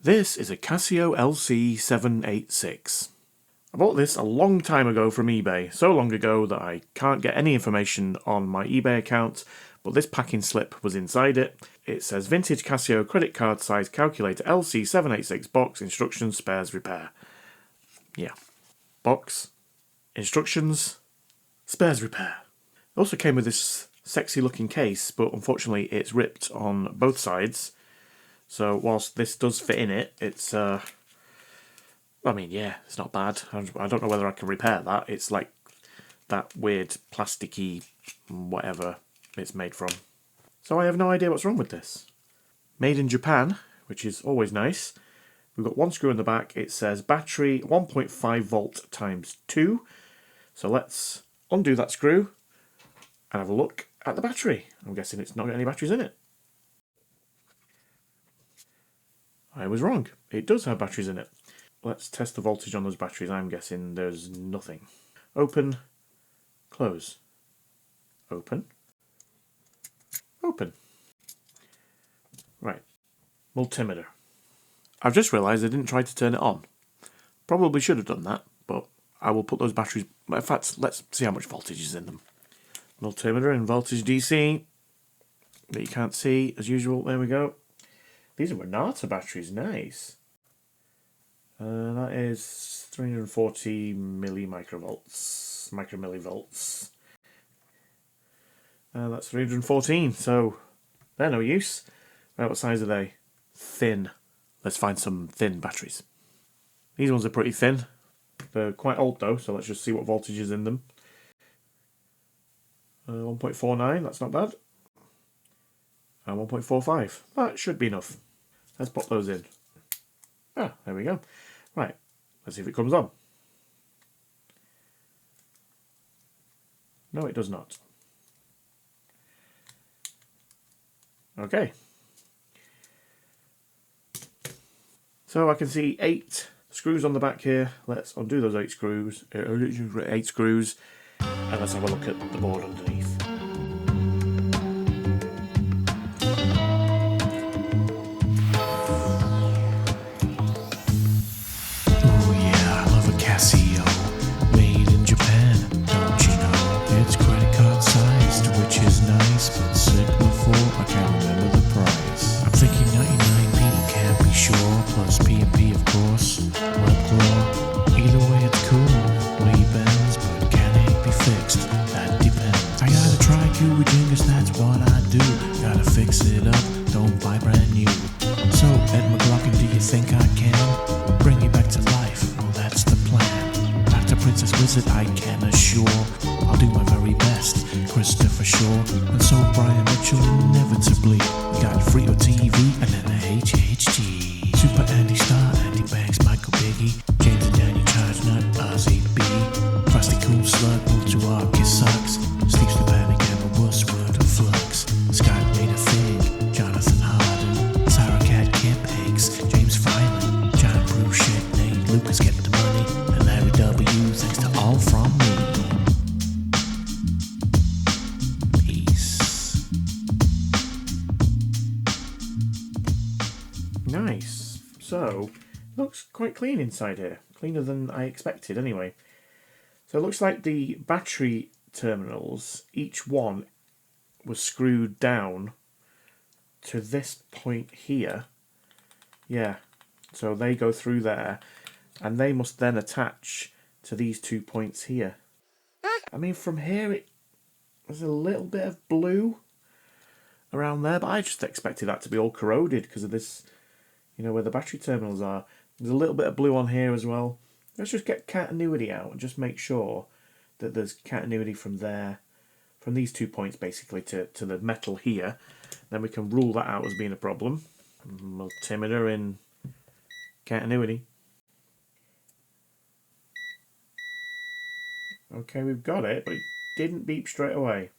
This is a Casio LC-786. I bought this a long time ago from eBay, so long ago that I can't get any information on my eBay account, but this packing slip was inside it. It says Vintage Casio Credit Card Size Calculator LC-786 Box Instructions Spares Repair. Yeah. Box, instructions, spares repair. It also came with this sexy looking case, but unfortunately it's ripped on both sides. So whilst this does fit in it, it's I mean, yeah, it's not bad. I don't know whether I can repair that. It's like that weird plasticky whatever it's made from. So I have no idea what's wrong with this. Made in Japan, which is always nice. We've got one screw in the back. It says battery 1.5 volt times 2. So let's undo that screw and have a look at the battery. I'm guessing it's not got any batteries in it. I was wrong. It does have batteries in it. Let's test the voltage on those batteries. I'm guessing there's nothing. Open, close, open, open. Right, multimeter. I've just realised I didn't try to turn it on. Probably should have done that, but I will put those batteries... In fact, let's see how much voltage is in them. Multimeter and voltage DC that you can't see as usual. There we go. These are Renata batteries, nice. That is 340 microvolts. That's 314, so they're no use. Right, what size are they? Thin. Let's find some thin batteries. These ones are pretty thin. They're quite old though, so let's just see what voltage is in them. 1.49, that's not bad. And 1.45, that should be enough. Let's pop those in. Ah, there we go. Right, let's see if it comes on. No, it does not. Okay. So I can see 8 screws on the back here. Let's undo those 8 screws. And let's have a look at the board underneath. Casio, made in Japan, don't you know? It's credit card sized, which is nice, but sick before I can't remember the price. I'm thinking 99 people can't be sure, plus P&P of course. Web glow, either way it's cool. Lee bends, but can it be fixed? That depends. I gotta try Jingus, that's what I do. Gotta fix it up, don't buy brand new. So, Ed McLaughlin, do you think I can bring you back to life? Well, that's the plan. Dr. Princess Wizard, I can assure I'll do my very best. Christopher Shaw and so Brian Mitchell, inevitably. We got Free TV and then the HHG. Super Andy Starr, Andy Banks, Michael Biggie, James and Daniel Chargenut, Ozzy B. Plastic Cool Slug, Multi-Walk, Kiss Sucks, Sleeps the Panic, Emma Wuss, Word and Flux, Scott Made a Thing, Jonathan Harden, Sarah Cat, Kip Hanks, James Finan, John Bruce, Nate, Lucas Get the Money, and Larry W. Thanks to all from me. Peace. Nice. So, looks quite clean inside here. Cleaner than I expected anyway. So it looks like the battery terminals, each one was screwed down to this point here. Yeah, so they go through there and they must then attach to these 2 points here. I mean, from here there's a little bit of blue around there, but I just expected that to be all corroded because of this, you know, where the battery terminals are. There's a little bit of blue on here as well. Let's just get continuity out and just make sure that there's continuity from there, from these 2 points basically to the metal here. Then we can rule that out as being a problem. Multimeter in continuity. Okay, we've got it, but it didn't beep straight away.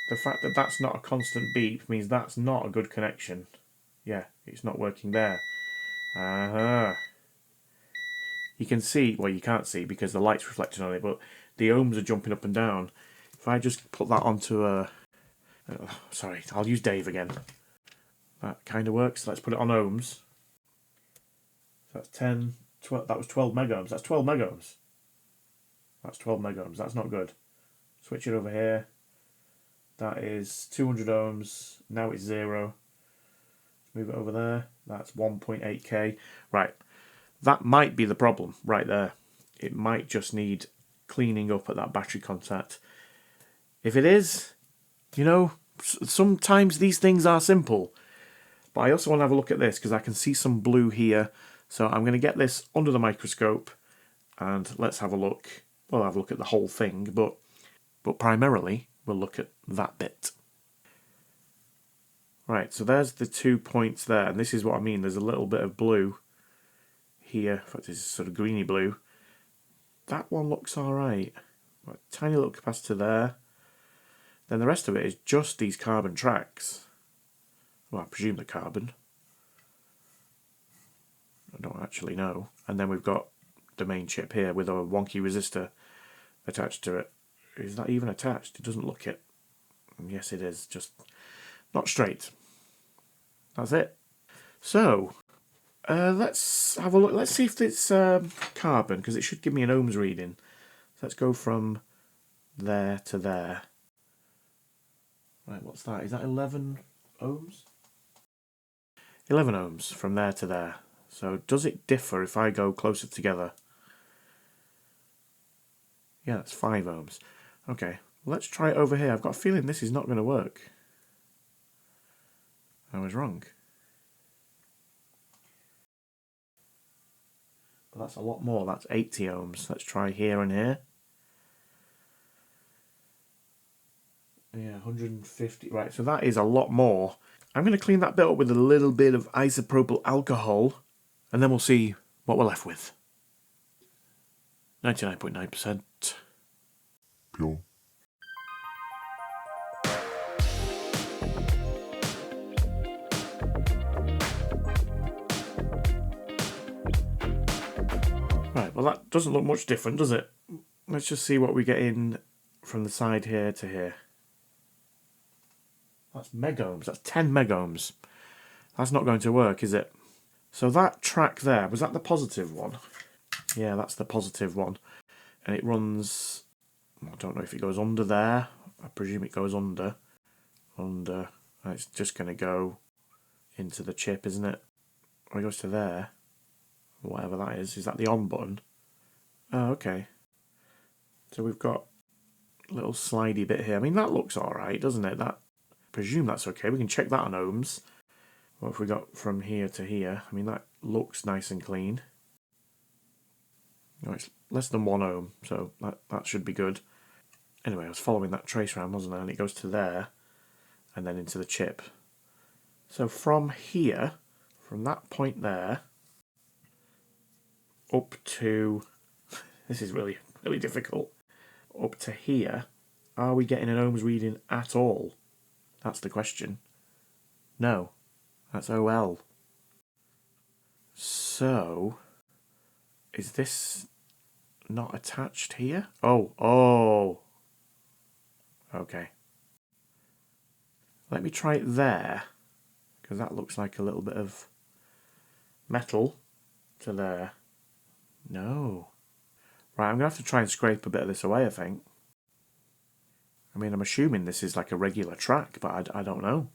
The fact that that's not a constant beep means that's not a good connection. Yeah, it's not working there. You can see, well, you can't see because the light's reflecting on it, but the ohms are jumping up and down. If I just put that onto a... sorry, I'll use Dave again. That kind of works. Let's put it on ohms. So that's 10, 12, that was 12 megohms. That's 12 megohms. That's 12 megohms. That's not good. Switch it over here. That is 200 ohms. Now it's 0. Move it over there. That's 1.8k. Right. That might be the problem right there. It might just need cleaning up at that battery contact. If it is, you know, sometimes these things are simple. But I also want to have a look at this because I can see some blue here. So I'm going to get this under the microscope and let's have a look. We'll have a look at the whole thing, but primarily we'll look at that bit. Right, so there's the 2 points there, and this is what I mean. There's a little bit of blue here. In fact, this is sort of greeny blue. That one looks alright. A tiny little capacitor there. Then the rest of it is just these carbon tracks. Well, I presume the carbon. I don't actually know. And then we've got the main chip here with a wonky resistor attached to it. Is that even attached? It doesn't look it. Yes, it is. Just not straight. That's it. So, let's have a look. Let's see if it's carbon, because it should give me an ohms reading. So let's go from there to there. Right, what's that? Is that 11 ohms? 11 ohms from there to there. So does it differ if I go closer together? Yeah, that's 5 ohms. Okay, let's try it over here. I've got a feeling this is not going to work. I was wrong. But that's a lot more. That's 80 ohms. Let's try here and here. Yeah, 150. Right, so that is a lot more. I'm going to clean that bit up with a little bit of isopropyl alcohol, and then we'll see what we're left with. 99.9% pure. Right, well that doesn't look much different, does it? Let's just see what we get in from the side here to here. That's megohms, that's 10 megohms. That's not going to work, is it? So that track there, was that the positive one? Yeah, that's the positive one. And it runs, I don't know if it goes under there. I presume it goes under. And it's just going to go into the chip, isn't it? Or it goes to there. Whatever that is. Is that the on button? Oh, okay. So we've got a little slidey bit here. I mean, that looks alright, doesn't it? I presume that's okay. We can check that on ohms. What have we got from here to here? I mean, that looks nice and clean. Oh, it's less than 1 ohm, so that should be good. Anyway, I was following that trace round, wasn't I? And it goes to there, and then into the chip. So from here, from that point there, up to... this is really, really difficult. Up to here, are we getting an ohms reading at all? That's the question. No. That's OL. So, is this not attached here? Oh. Okay. Let me try it there, because that looks like a little bit of metal to there. No. Right, I'm going to have to try and scrape a bit of this away, I think. I mean, I'm assuming this is like a regular track, but I don't know.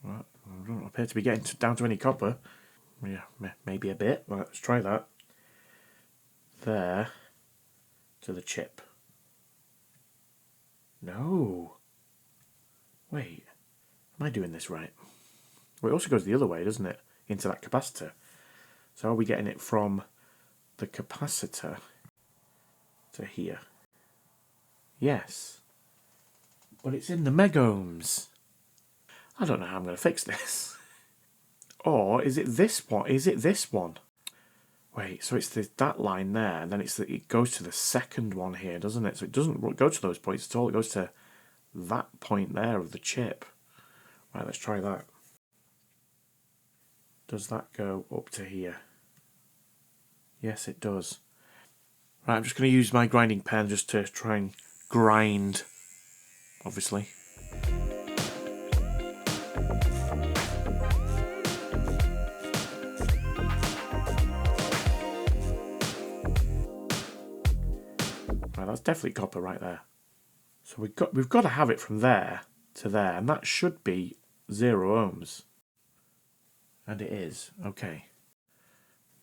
Right, I don't appear to be getting down to any copper. Yeah, maybe a bit. Right, let's try that. There to the chip. No. Wait, am I doing this right? Well, it also goes the other way, doesn't it? Into that capacitor. So are we getting it from the capacitor to here? Yes. But it's in the megohms. I don't know how I'm going to fix this. Or is it this one? Is it this one? Wait, so it's that line there, and then it goes to the second one here, doesn't it? So it doesn't go to those points at all. It goes to that point there of the chip. Right, let's try that. Does that go up to here? Yes, it does. Right, I'm just going to use my grinding pen just to try and grind, obviously. Right, that's definitely copper right there. So we've got to have it from there to there, and that should be 0 ohms. And it is. Okay.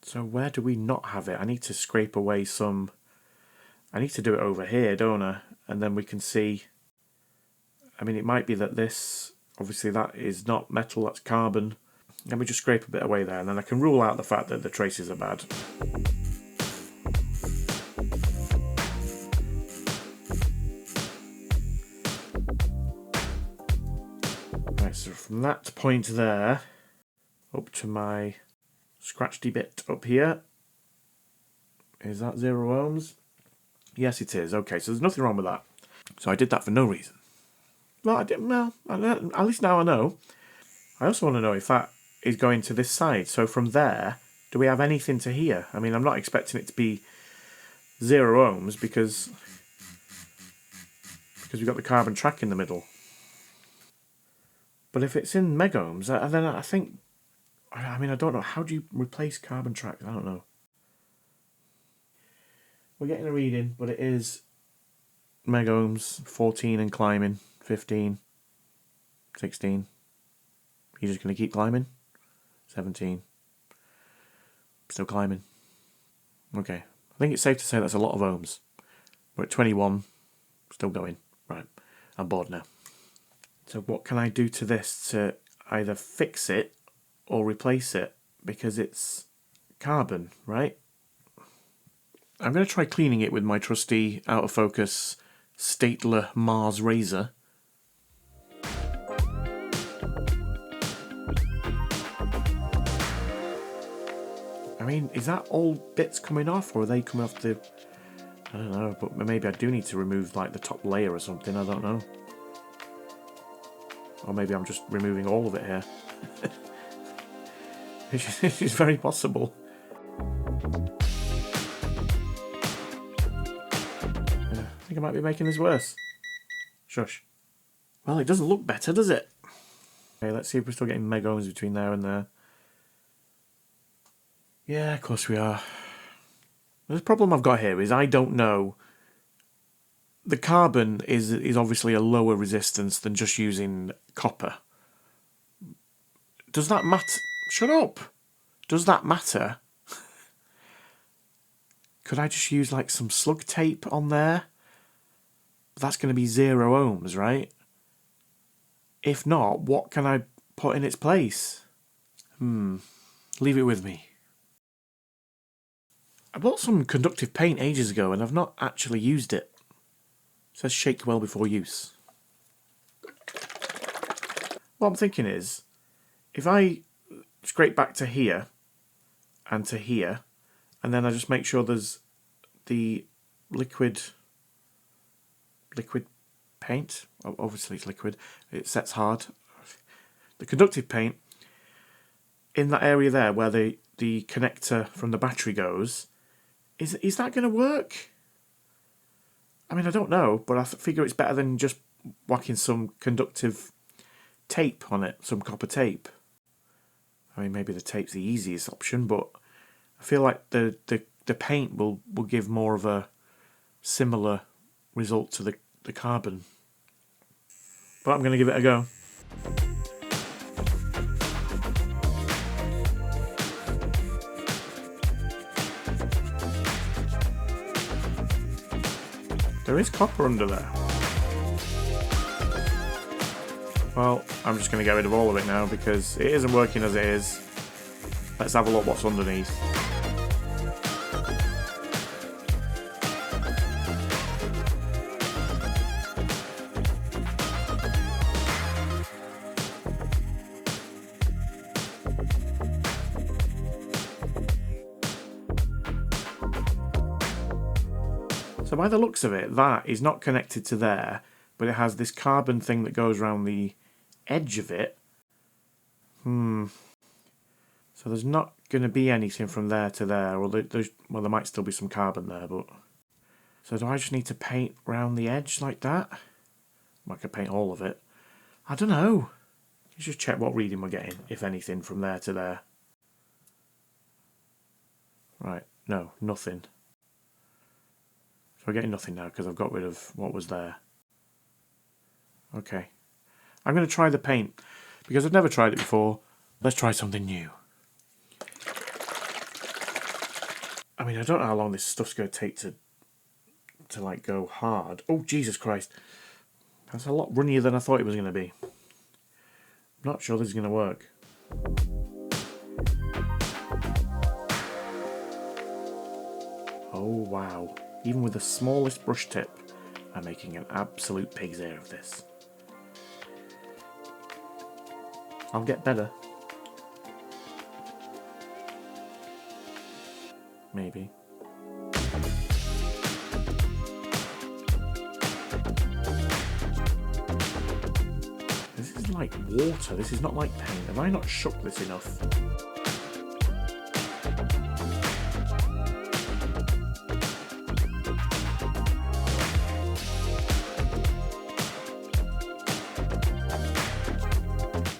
So where do we not have it? I need to scrape away some. I need to do it over here, don't I? And then we can see. I mean, it might be that this, obviously that is not metal, that's carbon. Let me just scrape a bit away there, and then I can rule out the fact that the traces are bad. Right, so from that point there, up to my scratchy bit up here, is that 0 ohms? Yes, it is. Okay, so there's nothing wrong with that. So I did that for no reason. Well, I didn't. Well, at least now I know. I also want to know if that is going to this side. So from there, do we have anything to here? I mean, I'm not expecting it to be 0 ohms because we've got the carbon track in the middle. But if it's in megohms, then I think. I mean, I don't know. How do you replace carbon tracks? I don't know. We're getting a reading, but it is megohms, 14 and climbing, 15, 16. You're just going to keep climbing? 17. Still climbing. Okay. I think it's safe to say that's a lot of ohms. We're at 21. Still going. Right. I'm bored now. So what can I do to this to either fix it or replace it? Because it's carbon, right? I'm going to try cleaning it with my trusty out of focus Statler Mars razor. I mean, is that all bits coming off, or are they coming off the... I don't know, but maybe I do need to remove like the top layer or something, I don't know. Or maybe I'm just removing all of it here. It's just very possible. I think I might be making this worse. Shush. Well, it doesn't look better, does it? Okay, let's see if we're still getting megohms between there and there. Yeah, of course we are. The problem I've got here is I don't know. The carbon is obviously a lower resistance than just using copper. Does that matter? Shut up! Does that matter? Could I just use like some slug tape on there? That's going to be 0 ohms, right? If not, what can I put in its place? Leave it with me. I bought some conductive paint ages ago and I've not actually used it. It says shake well before use. What I'm thinking is, if I scrape back to here and to here, and then I just make sure there's the liquid paint, obviously it's liquid, it sets hard, the conductive paint in that area there where the connector from the battery goes, is that going to work? I mean, I don't know, but I figure it's better than just whacking some conductive tape on it, some copper tape. I mean, maybe the tape's the easiest option, but I feel like the paint will give more of a similar result to the carbon. But I'm going to give it a go. There is copper under there. Well, I'm just going to get rid of all of it now because it isn't working as it is. Let's have a look what's underneath. So by the looks of it, that is not connected to there, but it has this carbon thing that goes around the edge of it. So there's not going to be anything from there to there, or there might still be some carbon there, but So do I just need to paint round the edge like that? I could paint all of it. I don't know. Let's just check what reading we're getting, if anything, from there to there. Right, no, nothing. So we're getting nothing now because I've got rid of what was there. Okay. I'm going to try the paint because I've never tried it before. Let's try something new. I mean, I don't know how long this stuff's going to take to like go hard. Oh, Jesus Christ. That's a lot runnier than I thought it was going to be. I'm not sure this is going to work. Oh, wow. Even with the smallest brush tip, I'm making an absolute pig's ear of this. I'll get better. Maybe. This is like water. This is not like paint. Have I not shook this enough?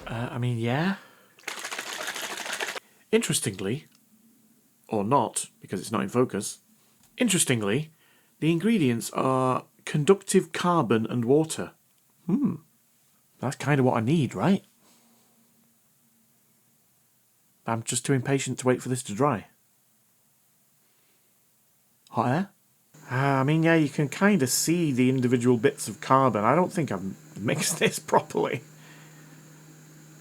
I mean, yeah. Interestingly, or not, because it's not in focus. Interestingly, the ingredients are conductive carbon and water. That's kind of what I need, right? I'm just too impatient to wait for this to dry. Hot air? I mean, yeah, you can kind of see the individual bits of carbon. I don't think I've mixed this properly.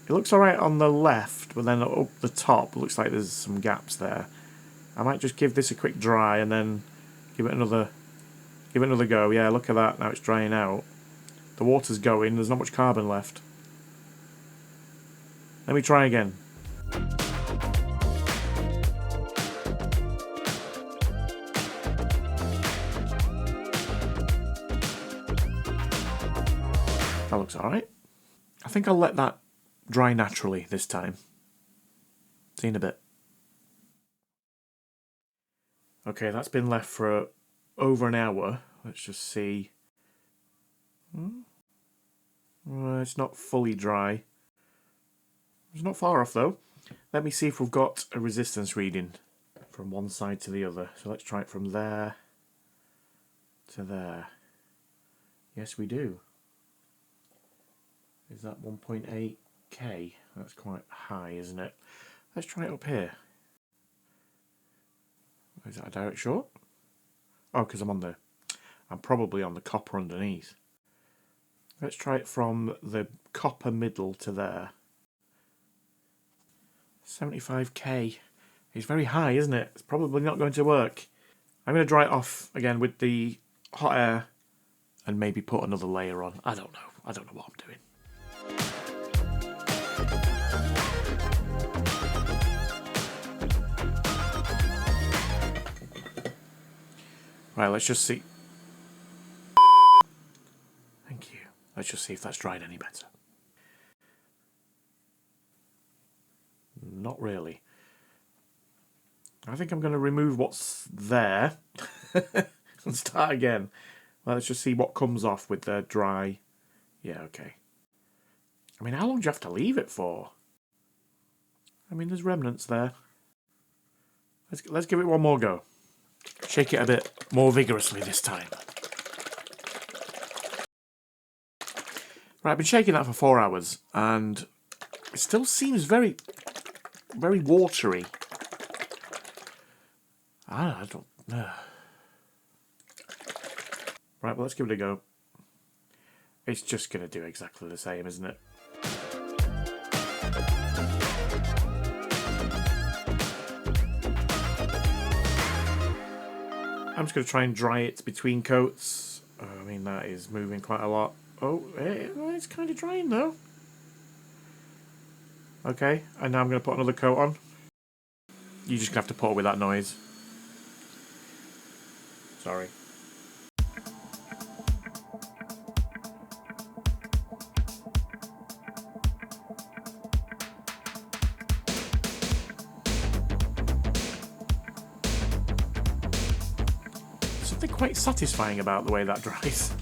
It looks alright on the left, but then up the top, looks like there's some gaps there. I might just give this a quick dry and then give it another go. Yeah, look at that. Now it's drying out. The water's going. There's not much carbon left. Let me try again. That looks alright. I think I'll let that dry naturally this time. See you in a bit. Okay, that's been left for over an hour. Let's just see. It's not fully dry. It's not far off though. Let me see if we've got a resistance reading from one side to the other. So let's try it from there to there. Yes, we do. Is that 1.8k? That's quite high, isn't it? Let's try it up here. Is that a direct short? Oh, because I'm probably on the copper underneath. Let's try it from the copper middle to there. 75k. It's very high, isn't it? It's probably not going to work. I'm going to dry it off again with the hot air and maybe put another layer on. I don't know. I don't know what I'm doing. Right, let's just see. Thank you. Let's just see if that's dried any better. Not really. I think I'm going to remove what's there and start again. Well, let's just see what comes off with the dry. Yeah, okay. I mean, how long do you have to leave it for? I mean, there's remnants there. Let's give it one more go. Shake it a bit more vigorously this time. Right, I've been shaking that for 4 hours, and it still seems very, very watery. I don't know. Right, well, let's give it a go. It's just going to do exactly the same, isn't it? I'm just going to try and dry it between coats. I mean, that is moving quite a lot. Oh, it's kind of drying though. Okay, and now I'm going to put another coat on. You're just going to have to put up with that noise. Sorry. something quite satisfying about the way that dries.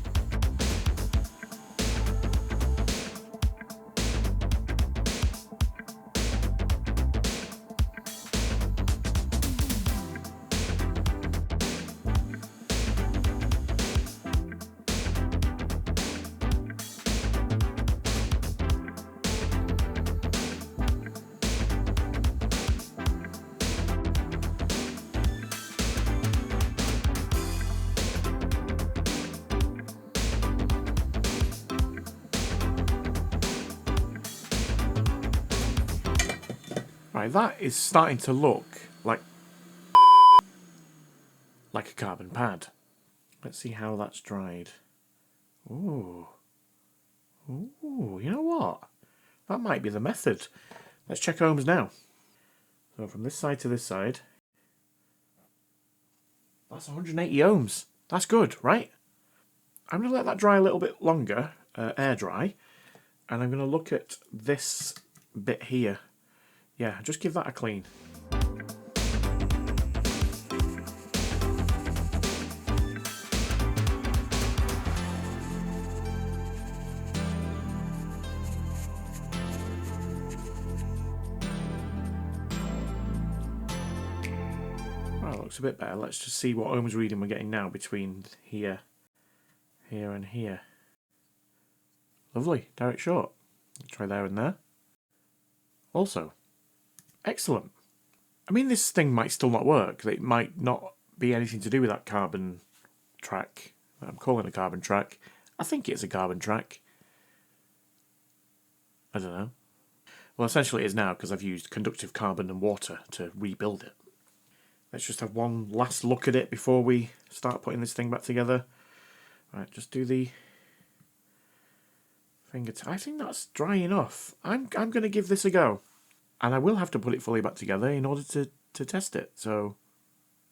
Right, that is starting to look like a carbon pad. Let's see how that's dried. Ooh. Ooh, you know what? That might be the method. Let's check ohms now. So from this side to this side. That's 180 ohms. That's good, right? I'm going to let that dry a little bit longer, air dry. And I'm going to look at this bit here. Yeah, just give that a clean. Well, it looks a bit better. Let's just see what ohms reading we're getting now between here, here and here. Lovely, direct short. Try there and there. Also, excellent. I mean, this thing might still not work. It might not be anything to do with that carbon track that I'm calling a carbon track. I think it's a carbon track. I don't know. Well, essentially it is now because I've used conductive carbon and water to rebuild it. Let's just have one last look at it before we start putting this thing back together. Right, just do the finger. I think that's dry enough. I'm going to give this a go. And I will have to put it fully back together in order to test it, so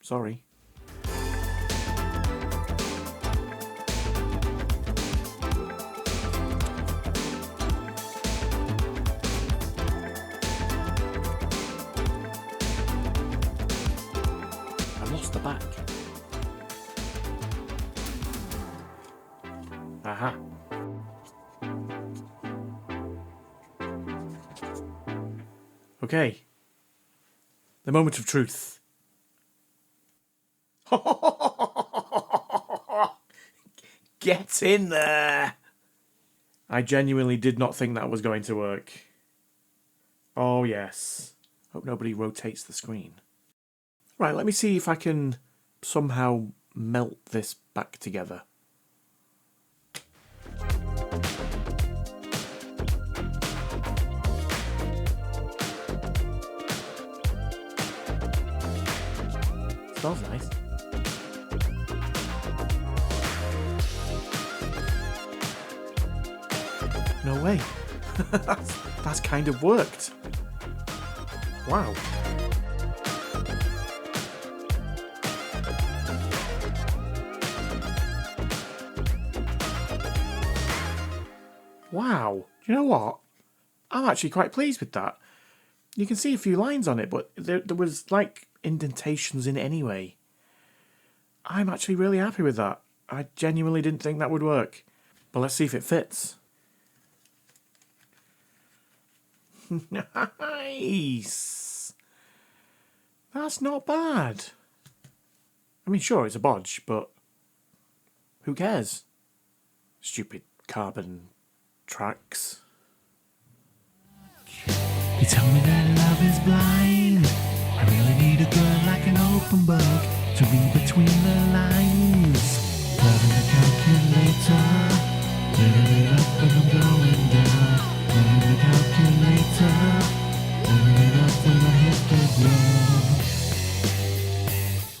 sorry. I lost the back. Aha. Okay, the moment of truth. Get in there! I genuinely did not think that was going to work. Oh yes. Hope nobody rotates the screen. Right, let me see if I can somehow melt this back together. Smells nice. No way. That's kind of worked. Wow. Wow. Do you know what? I'm actually quite pleased with that. You can see a few lines on it, but there was like indentations in it anyway. I'm actually really happy with that. I genuinely didn't think that would work. But let's see if it fits. Nice! That's not bad. I mean, sure, it's a bodge, but who cares? Stupid carbon tracks. You tell me that love is blind. I really need a girl like an open book to read between the lines. Grabbing the calculator, living it up and I'm going down. Running the calculator, living it up when I hit the ground.